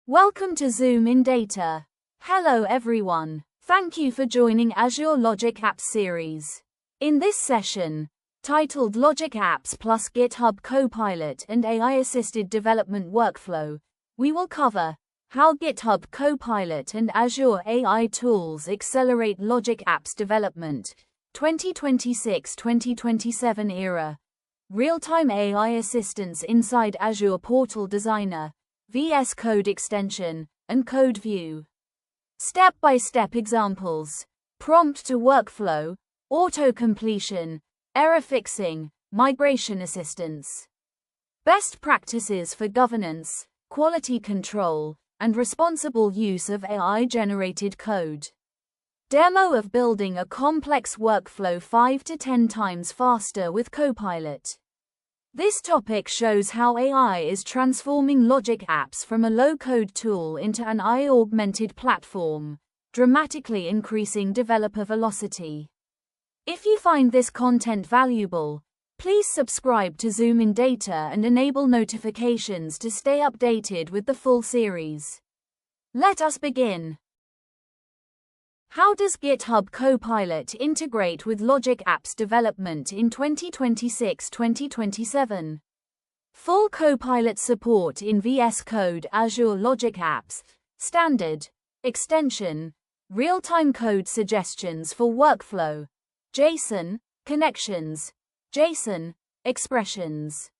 Welcome to ZoomInData. Hello everyone. Thank you for joining Azure Logic Apps series. In this session, titled Logic Apps plus GitHub Copilot and AI-assisted development workflow, we will cover how GitHub Copilot and Azure AI tools accelerate Logic Apps development, 2026-2027 era, real-time AI assistance inside Azure Portal Designer, VS Code Extension, and Code View. Step-by-step examples: prompt to workflow, auto-completion, error fixing, migration assistance. Best practices for governance, quality control, and responsible use of AI-generated code. Demo of building a complex workflow 5 to 10 times faster with Copilot. This topic shows how AI is transforming Logic Apps from a low-code tool into an AI-augmented platform, dramatically increasing developer velocity. If you find this content valuable, please subscribe to ZoomInData and enable notifications to stay updated with the full series. Let us begin. How does GitHub Copilot integrate with Logic Apps development in 2026-2027? Full Copilot support in VS Code, Azure Logic Apps, Standard, Extension, real-time code suggestions for workflow, JSON, connections, JSON, expressions.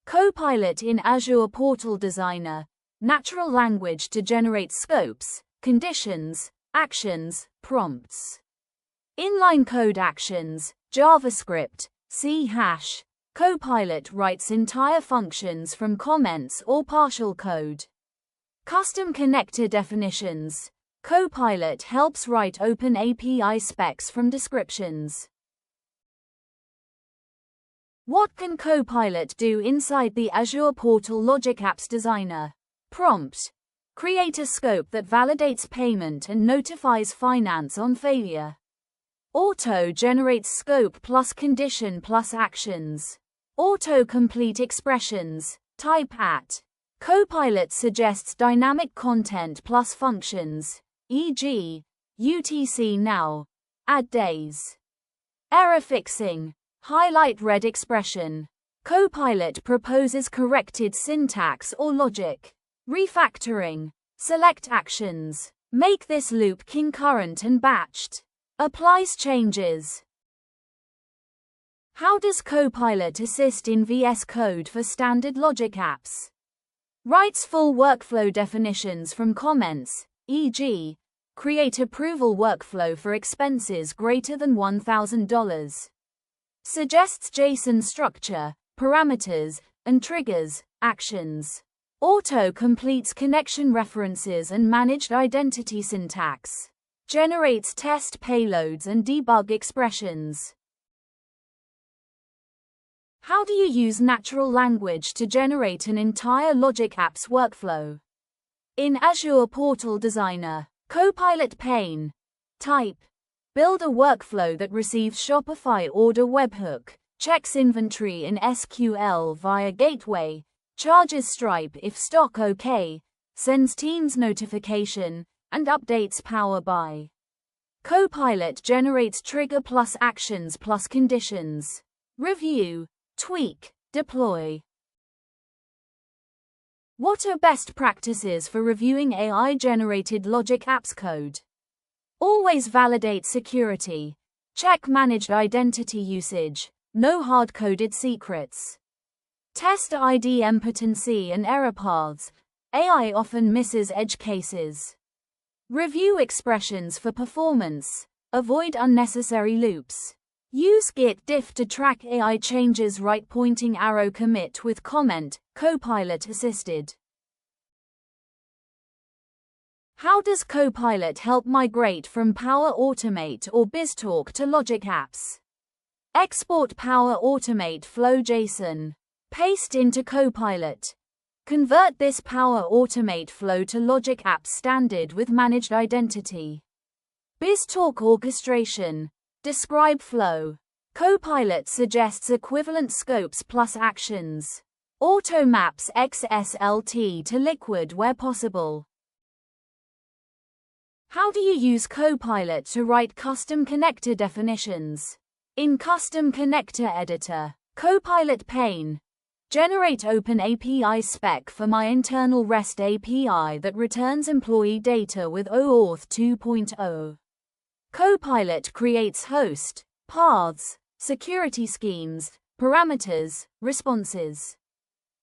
Copilot in Azure Portal Designer, natural language to generate scopes, conditions, actions, prompts. Inline code actions, JavaScript, C#. Copilot writes entire functions from comments or partial code. Custom connector definitions. Copilot helps write open API specs from descriptions. What can Copilot do inside the Azure Portal Logic Apps Designer? Prompt: create a scope that validates payment and notifies finance on failure. Auto-generates scope plus condition plus actions. Auto-complete expressions, type at. Copilot suggests dynamic content plus functions, e.g., UTC now, add days. Error fixing, highlight red expression. Copilot proposes corrected syntax or logic. Refactoring, select actions. Make this loop concurrent and batched. Applies changes. How does Copilot assist in VS Code for standard Logic Apps? Writes full workflow definitions from comments, e.g., create approval workflow for expenses greater than $1,000. Suggests JSON structure, parameters, and triggers, actions. Auto-completes connection references and managed identity syntax. Generates test payloads and debug expressions. How do you use natural language to generate an entire Logic Apps workflow? In Azure Portal Designer, Copilot pane. Type: build a workflow that receives Shopify order webhook, checks inventory in SQL via gateway, charges Stripe if stock OK, sends Teams notification, and updates Power BI. Copilot generates trigger plus actions plus conditions. Review, tweak, deploy. What are best practices for reviewing AI-generated Logic Apps code? Always validate security. Check managed identity usage. No hard-coded secrets. Test idempotency and error paths. AI often misses edge cases. Review expressions for performance. Avoid unnecessary loops. Use Git diff to track AI changes. Right pointing arrow commit with comment, Copilot assisted. How does Copilot help migrate from Power Automate or BizTalk to Logic Apps? Export Power Automate flow JSON. Paste into Copilot. Convert this Power Automate flow to Logic Apps standard with managed identity. BizTalk orchestration. Describe flow. Copilot suggests equivalent scopes plus actions. Auto maps XSLT to liquid where possible. How do you use Copilot to write custom connector definitions? In Custom Connector Editor, Copilot pane. Generate Open API spec for my internal REST API that returns employee data with OAuth 2.0. Copilot creates host, paths, security schemes, parameters, responses.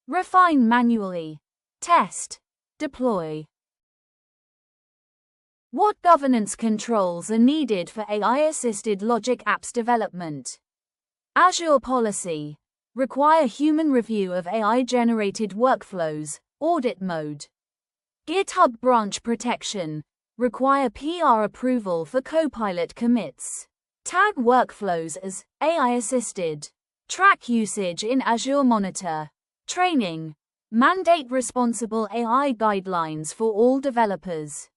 Refine manually. Test. Deploy. What governance controls are needed for AI-assisted Logic Apps development? Azure policy. Require human review of AI-generated workflows, audit mode. GitHub branch protection. Require PR approval for Copilot commits. Tag workflows as AI-assisted. Track usage in Azure Monitor. Training. Mandate responsible AI guidelines for all developers.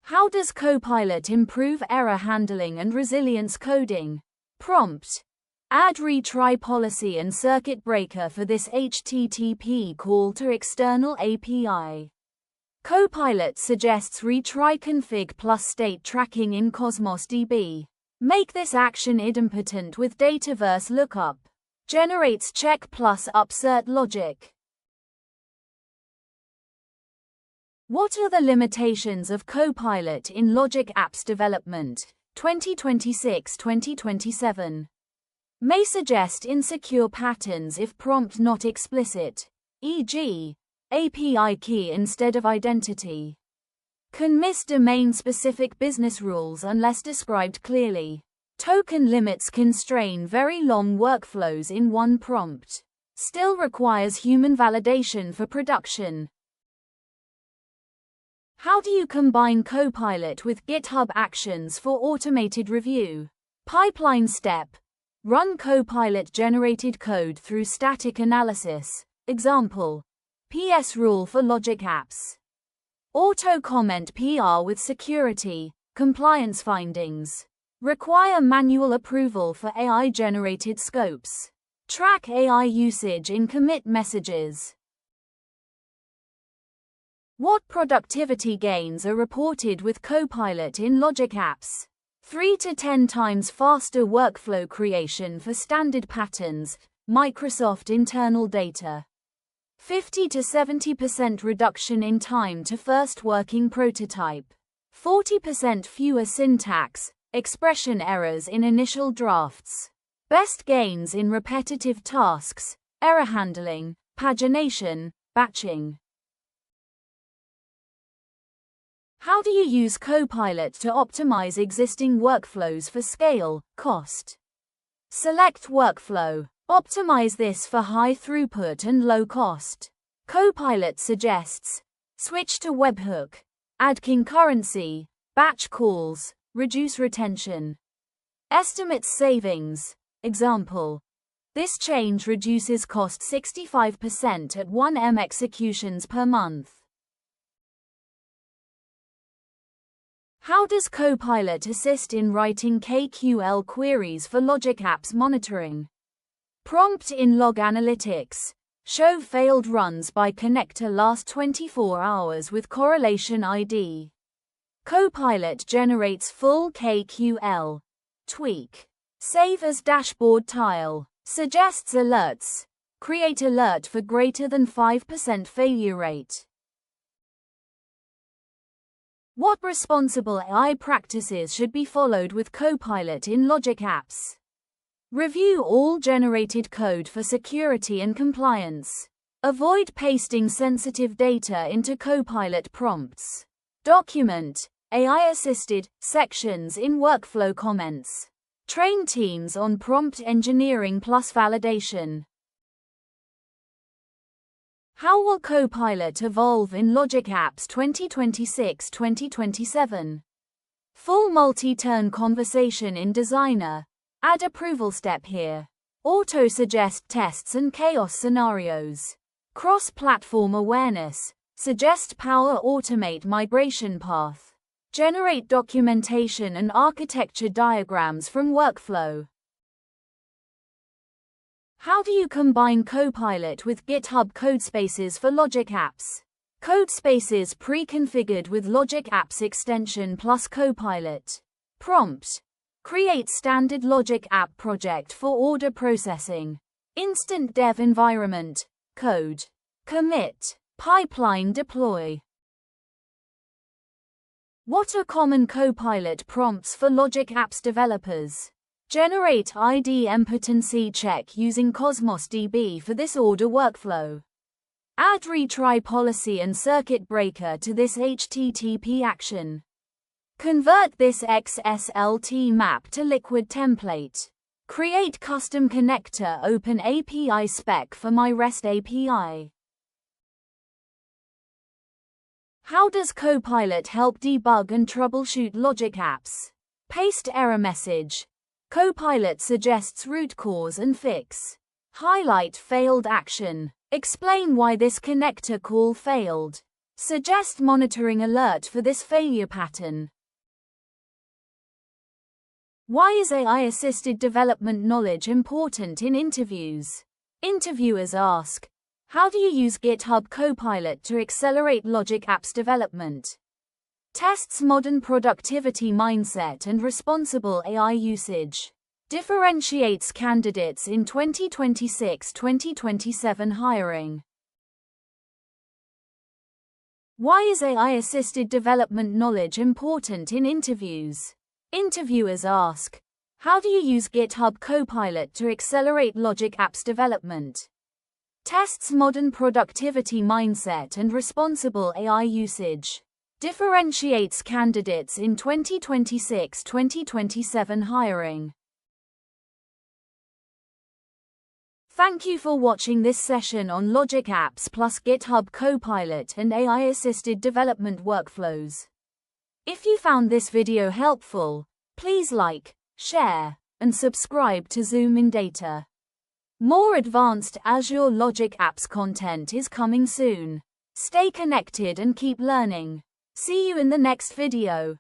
How does Copilot improve error handling and resilience coding? Prompt. Add retry policy and circuit breaker for this HTTP call to external API. Copilot suggests retry config plus state tracking in Cosmos DB. Make this action idempotent with Dataverse lookup. Generates check plus upsert logic. What are the limitations of Copilot in Logic Apps development, 2026-2027? May suggest insecure patterns if prompt not explicit, e.g., API key instead of identity. Can miss domain-specific business rules unless described clearly. Token limits constrain very long workflows in one prompt. Still requires human validation for production. How do you combine Copilot with GitHub Actions for automated review? Pipeline step. Run Copilot generated code through static analysis. Example. PS rule for Logic Apps. Auto comment PR with security, compliance findings. Require manual approval for AI generated scopes. Track AI usage in commit messages. What productivity gains are reported with Copilot in Logic Apps? 3 to 10 times faster workflow creation for standard patterns, Microsoft internal data. 50 to 70% reduction in time to first working prototype. 40% fewer syntax, expression errors in initial drafts. Best gains in repetitive tasks, error handling, pagination, batching. How do you use Copilot to optimize existing workflows for scale, cost? Select workflow. Optimize this for high throughput and low cost. Copilot suggests switch to webhook, add concurrency, batch calls, reduce retention. Estimates savings. Example. This change reduces cost 65% at 1M executions per month. How does Copilot assist in writing KQL queries for Logic Apps monitoring? Prompt in Log Analytics. Show failed runs by connector last 24 hours with correlation ID. Copilot generates full KQL. Tweak. Save as dashboard tile. Suggests alerts. Create alert for greater than 5% failure rate. What responsible AI practices should be followed with Copilot in Logic Apps? Review all generated code for security and compliance. Avoid pasting sensitive data into Copilot prompts. Document AI-assisted sections in workflow comments. Train teams on prompt engineering plus validation. How will Copilot evolve in Logic Apps 2026-2027? Full multi-turn conversation in Designer. Add approval step here. Auto-suggest tests and chaos scenarios. Cross-platform awareness. Suggest power automate migration path. Generate documentation and architecture diagrams from workflow. How do you combine Copilot with GitHub Codespaces for Logic Apps? Codespaces pre-configured with Logic Apps extension plus Copilot. Prompt: create standard Logic app project for order processing. Instant dev environment. Code. Commit. Pipeline deploy. What are common Copilot prompts for Logic Apps developers? Generate ID impotency check using Cosmos DB for this order workflow. Add retry policy and circuit breaker to this HTTP action. Convert this XSLT map to liquid template. Create custom connector open API spec for my REST API. How does Copilot help debug and troubleshoot Logic Apps? Paste error message. Copilot suggests root cause and fix. Highlight failed action. Explain why this connector call failed. Suggest monitoring alert for this failure pattern. Why is AI-assisted development knowledge important in interviews? Interviewers ask, how do you use GitHub Copilot to accelerate Logic Apps development? Tests modern productivity mindset and responsible AI usage. Differentiates candidates in 2026-2027 hiring. Why is AI-assisted development knowledge important in interviews? Interviewers ask, how do you use GitHub Copilot to accelerate Logic Apps development? Tests modern productivity mindset and responsible AI usage. Differentiates candidates in 2026-2027 hiring. Thank you for watching this session on Logic Apps plus GitHub Copilot and AI-assisted development workflows. If you found this video helpful, please like, share, and subscribe to ZoomInData. More advanced Azure Logic Apps content is coming soon. Stay connected and keep learning. See you in the next video.